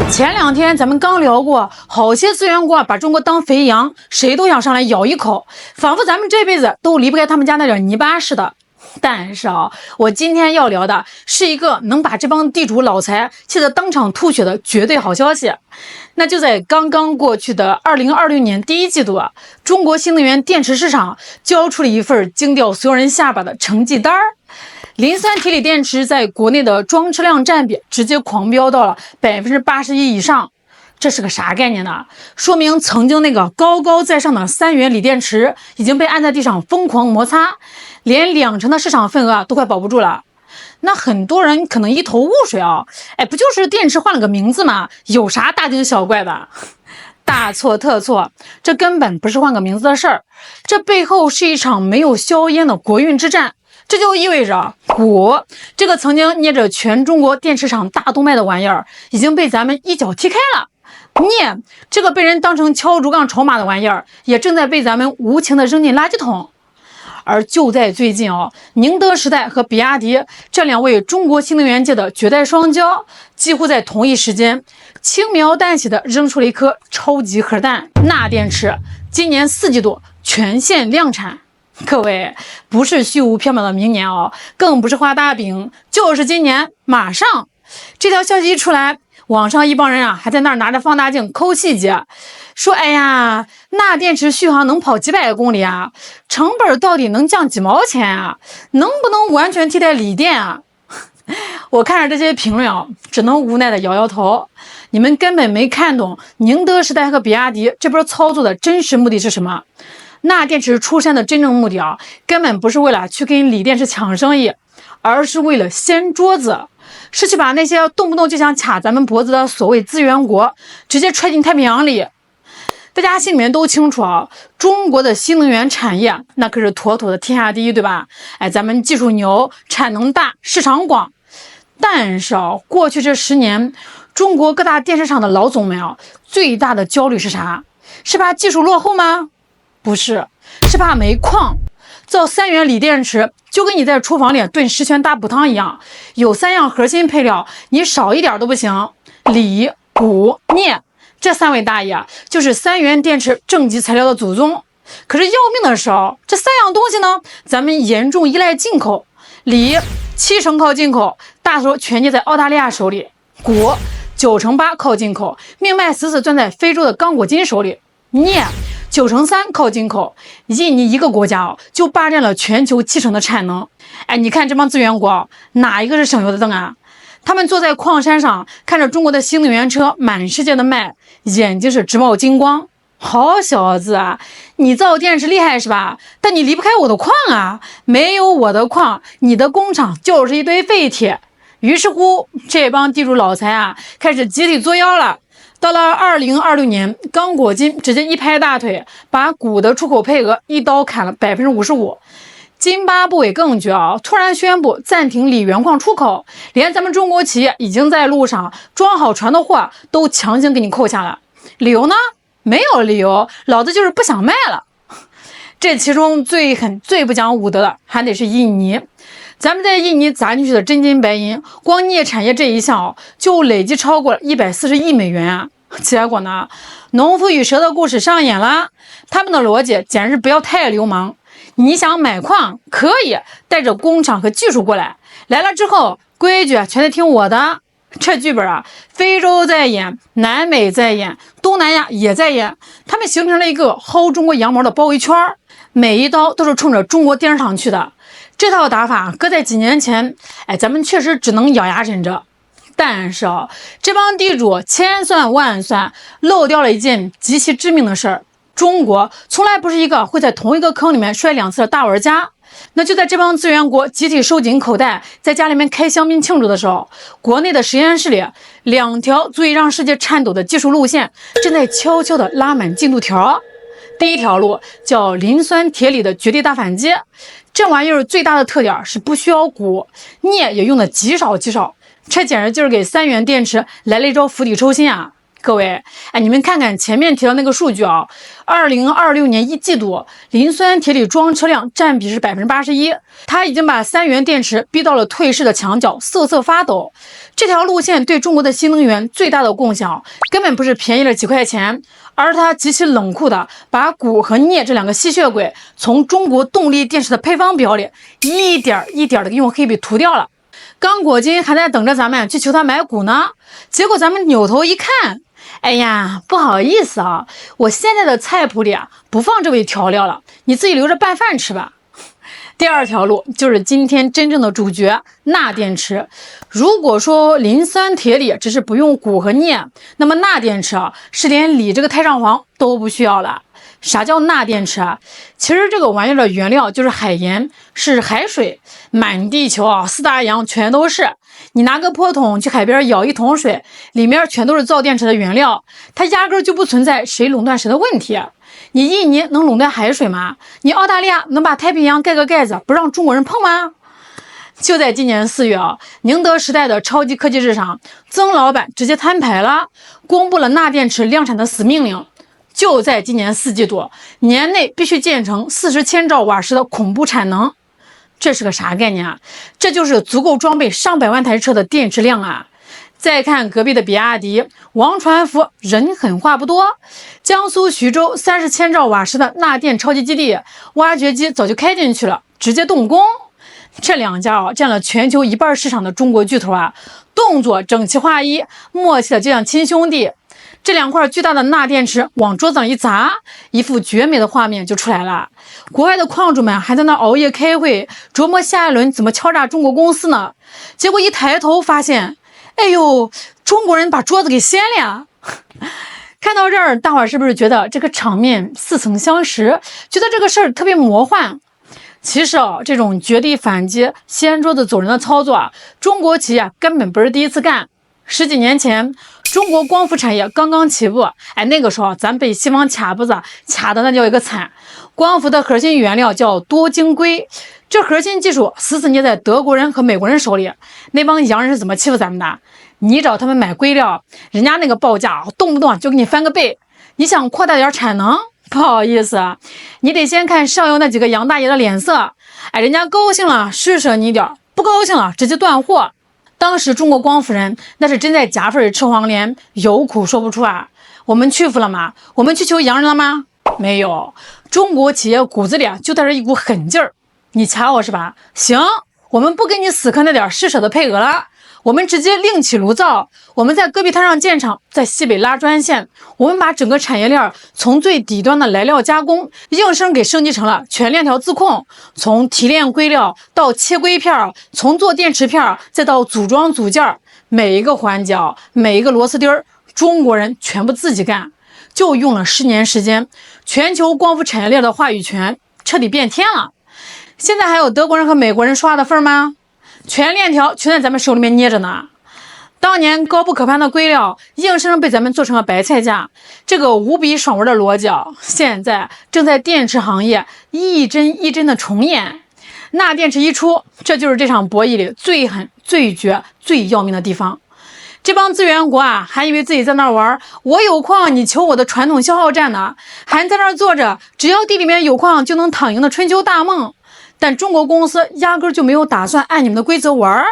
前2天咱们刚聊过，好些资源国把中国当肥羊，谁都想上来咬一口，仿佛咱们这辈子都离不开他们家那点泥巴似的。但是我今天要聊的是一个能把这帮地主老财气得当场吐血的绝对好消息。那就在刚刚过去的2026年第1季度中国新能源电池市场交出了一份惊掉所有人下巴的成绩单。磷酸铁锂电池在国内的装车量占比直接狂飙到了81%以上，这是个啥概念呢？说明曾经那个高高在上的3元锂电池已经被按在地上疯狂摩擦，连20%的市场份额都快保不住了。那很多人可能一头雾水不就是电池换了个名字吗？有啥大惊小怪的？大错特错，这根本不是换个名字的事儿，这背后是一场没有硝烟的国运之战。这就意味着钴这个曾经捏着全中国电池厂大动脉的玩意儿已经被咱们一脚踢开了，镍这个被人当成敲竹杠筹码的玩意儿也正在被咱们无情的扔进垃圾桶。而就在最近宁德时代和比亚迪这2位中国新能源界的绝代双骄，几乎在同一时间轻描淡写的扔出了一颗超级核弹，钠电池今年4季度全线量产。各位，不是虚无缥缈的明年更不是画大饼，就是今年马上。这条消息一出来，网上一帮人还在那儿拿着放大镜抠细节，说哎呀，钠电池续航能跑几百公里成本到底能降几毛钱能不能完全替代锂电我看着这些评论只能无奈的摇摇头。你们根本没看懂宁德时代和比亚迪这波操作的真实目的是什么。钠电池出山的真正目的根本不是为了去跟锂电池抢生意，而是为了掀桌子，是去把那些动不动就想卡咱们脖子的所谓资源国直接踹进太平洋里。大家心里面都清楚中国的新能源产业那可是妥妥的天下第一，对吧？咱们技术牛，产能大，市场广。但是过去这10年，中国各大电池厂的老总们最大的焦虑是啥？是怕技术落后吗？不是，是怕没矿。造3元锂电池就跟你在厨房里炖10全大补汤一样，有3样核心配料，你少一点都不行。锂、钴、镍这3位大爷就是3元电池正极材料的祖宗。可是要命的是这3样东西呢，咱们严重依赖进口。锂70%靠进口，大头全接在澳大利亚手里；钴98%靠进口，命脉死死攥在非洲的刚果金手里；镍93%靠进口，印尼一个国家就霸占了全球70%的产能。你看这帮资源国哪一个是省油的灯啊？他们坐在矿山上看着中国的新能源车满世界的卖，眼睛是直冒金光。好小子你造电池厉害是吧？但你离不开我的矿没有我的矿，你的工厂就是一堆废铁。于是乎这帮地主老财开始集体作妖了。到了2026年，刚果金直接一拍大腿，把钴的出口配额一刀砍了55%。津巴布韦更绝突然宣布暂停锂原矿出口，连咱们中国企业已经在路上装好船的货都强行给你扣下了。理由呢？没有理由，老子就是不想卖了。这其中最狠最不讲武德的还得是印尼。咱们在印尼砸进去的真金白银，光镍产业这一项就累计超过了140亿美元结果呢，农夫与蛇的故事上演了。他们的逻辑简直不要太流氓。你想买矿可以带着工厂和技术过来，来了之后规矩全得听我的。这剧本非洲在演，南美在演，东南亚也在演，他们形成了一个薅中国羊毛的包围圈，每一刀都是冲着中国电视厂去的。这套打法搁在几年前咱们确实只能咬牙忍着。但是这帮地主千算万算漏掉了一件极其致命的事儿，中国从来不是一个会在同一个坑里面摔2次的大玩家。那就在这帮资源国集体收紧口袋，在家里面开香槟庆祝的时候，国内的实验室里2条足以让世界颤抖的技术路线正在悄悄地拉满进度条。第一条路叫磷酸铁锂的绝地大反击，这玩意儿最大的特点是不需要钴，镍也用的极少极少，这简直就是给3元电池来了一招釜底抽薪各位，你们看看前面提到那个数据啊，2026年1季度磷酸铁锂装车辆占比是81%，它已经把3元电池逼到了退市的墙角，瑟瑟发抖。这条路线对中国的新能源最大的贡献根本不是便宜了几块钱，而它极其冷酷的把钴和镍这两个吸血鬼从中国动力电池的配方表里一点一点的用黑笔涂掉了。刚果金还在等着咱们去求他买股呢，结果咱们扭头一看，哎呀，不好意思啊，我现在的菜谱里不放这味调料了，你自己留着拌饭吃吧。第二条路就是今天真正的主角，钠电池。如果说磷酸铁锂只是不用钴和镍，那么钠电池是连锂这个太上皇都不需要了。啥叫钠电池啊？其实这个玩意儿的原料就是海盐，是海水，满地球4大洋全都是。你拿个破桶去海边舀一桶水，里面全都是造电池的原料，它压根就不存在谁垄断谁的问题。你印尼能垄断海水吗？你澳大利亚能把太平洋盖个盖子不让中国人碰吗？就在今年4月宁德时代的超级科技日上，曾老板直接摊牌了，公布了钠电池量产的死命令。就在今年4季度，年内必须建成40千兆瓦时的恐怖产能。这是个啥概念啊？这就是足够装备上百万台车的电池量啊！再看隔壁的比亚迪，王传福人狠话不多，江苏徐州30千兆瓦时的钠电超级基地，挖掘机早就开进去了，直接动工。这两家占了全球1半市场的中国巨头动作整齐划一，默契的就像亲兄弟。这两块巨大的钠电池往桌子上一砸，一幅绝美的画面就出来了。国外的矿主们还在那熬夜开会，琢磨下一轮怎么敲诈中国公司呢。结果一抬头发现，哎呦，中国人把桌子给掀了呀！看到这儿，大伙儿是不是觉得这个场面似曾相识，觉得这个事儿特别魔幻？其实这种绝地反击、掀桌子走人的操作中国企业根本不是第一次干。10几年前，中国光伏产业刚刚起步，那个时候咱被西方卡脖子卡的那叫一个惨。光伏的核心原料叫多晶硅，这核心技术死死捏在德国人和美国人手里。那帮洋人是怎么欺负咱们的？你找他们买硅料，人家那个报价动不动就给你翻个倍。你想扩大点产能，不好意思你得先看上游那几个洋大爷的脸色。人家高兴了施舍你点，不高兴了直接断货。当时中国光伏人那是真在夹缝里吃黄连，有苦说不出我们屈服了吗？我们去求洋人了吗？没有。中国企业骨子里就带着一股狠劲儿。你掐我是吧？行，我们不跟你死磕那点施舍的配额了，我们直接另起炉灶。我们在戈壁滩上建厂，在西北拉专线，我们把整个产业链从最底端的来料加工，硬生给升级成了全链条自控，从提炼硅料到切硅片，从做电池片再到组装组件，每一个环节每一个螺丝钉中国人全部自己干，就用了10年时间，全球光伏产业链的话语权彻底变天了。现在还有德国人和美国人说话的份吗？全链条全在咱们手里面捏着呢。当年高不可攀的硅料硬生生被咱们做成了白菜价，这个无比爽文的逻辑现在正在电池行业一针一针的重演。钠电池一出，这就是这场博弈里最狠最绝最要命的地方。这帮资源国还以为自己在那玩，我有矿你求我的传统消耗战呢，还在那坐着只要地里面有矿就能躺赢的春秋大梦。但中国公司压根就没有打算按你们的规则玩。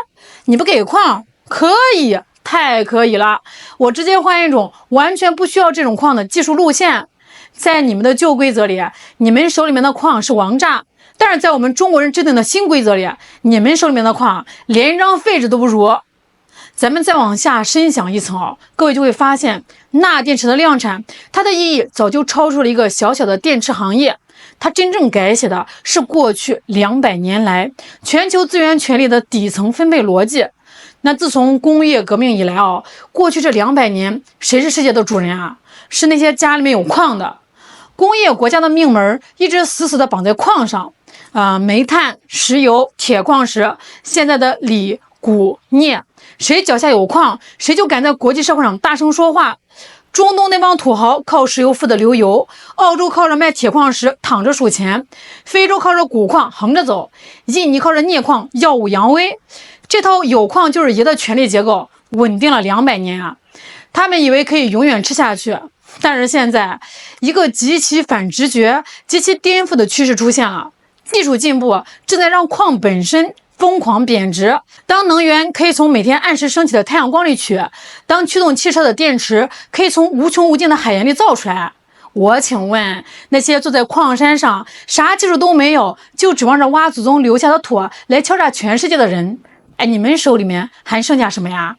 你不给矿可以，太可以了，我直接换一种完全不需要这种矿的技术路线。在你们的旧规则里，你们手里面的矿是王炸，但是在我们中国人制定的新规则里，你们手里面的矿连一张废纸都不如。咱们再往下深想一层各位就会发现，钠电池的量产，它的意义早就超出了一个小小的电池行业。它真正改写的是过去200年来全球资源权力的底层分配逻辑。那自从工业革命以来过去这200年，谁是世界的主人是那些家里面有矿的。工业国家的命门一直死死的绑在矿上煤炭、石油、铁矿石，现在的锂、钴、镍，谁脚下有矿，谁就敢在国际社会上大声说话。中东那帮土豪靠石油富得流油，澳洲靠着卖铁矿石躺着数钱，非洲靠着钴矿横着走，印尼靠着镍矿耀武扬威。这套有矿就是爷的权力结构稳定了200年他们以为可以永远吃下去，但是现在一个极其反直觉、极其颠覆的趋势出现了。技术进步正在让矿本身疯狂贬值。当能源可以从每天按时升起的太阳光里取，当驱动汽车的电池可以从无穷无尽的海洋里造出来，我请问那些坐在矿山上啥技术都没有，就指望着挖祖宗留下的土来敲诈全世界的人，你们手里面还剩下什么呀？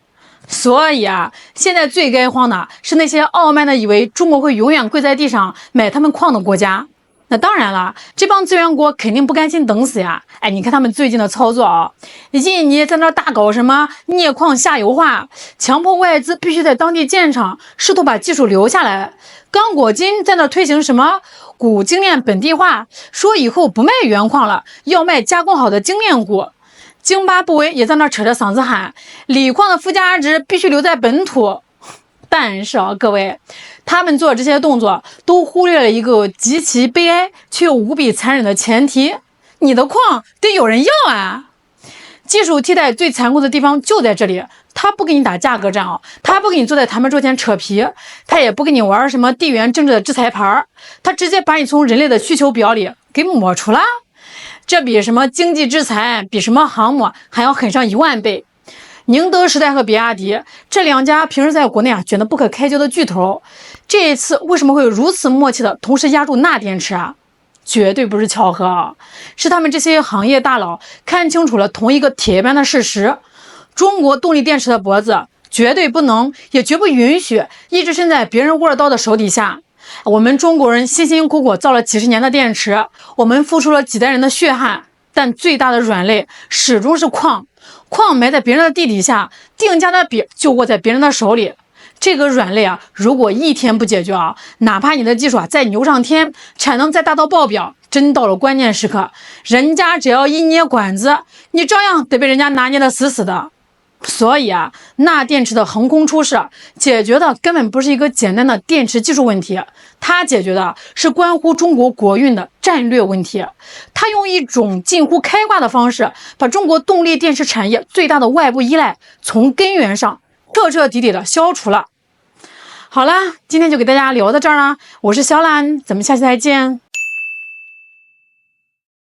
所以现在最该慌的是那些傲慢的以为中国会永远跪在地上买他们矿的国家。那当然了，这帮资源国肯定不甘心等死呀！你看他们最近的操作印尼在那大搞什么镍矿下游化，强迫外资必须在当地建厂，试图把技术留下来。刚果金在那推行什么钴精炼本地化，说以后不卖原矿了，要卖加工好的精炼钴。津巴布韦也在那扯着嗓子喊，锂矿的附加值必须留在本土。但是各位，他们做这些动作都忽略了一个极其悲哀却又无比残忍的前提：你的矿得有人要啊！技术替代最残酷的地方就在这里，他不跟你打价格战他不跟你坐在谈判桌前扯皮，他也不跟你玩什么地缘政治的制裁牌，他直接把你从人类的需求表里给抹除了。这比什么经济制裁，比什么航母还要狠上10000倍。宁德时代和比亚迪这两家平时在国内卷得不可开交的巨头，这一次为什么会如此默契的同时压住钠电池绝对不是巧合是他们这些行业大佬看清楚了同一个铁般的事实：中国动力电池的脖子绝对不能，也绝不允许一直伸在别人握着刀的手底下。我们中国人辛辛苦苦造了几十年的电池，我们付出了几代人的血汗，但最大的软肋始终是矿埋在别人的地底下，定价的笔就握在别人的手里。这个软肋如果一天不解决哪怕你的技术再牛上天，产能再大到爆表，真到了关键时刻，人家只要一捏管子，你照样得被人家拿捏得死死的。所以钠电池的横空出世解决的根本不是一个简单的电池技术问题，它解决的是关乎中国国运的战略问题。它用一种近乎开挂的方式，把中国动力电池产业最大的外部依赖从根源上彻彻底底的消除了。好了，今天就给大家聊到这儿了，我是小懒，咱们下期再见。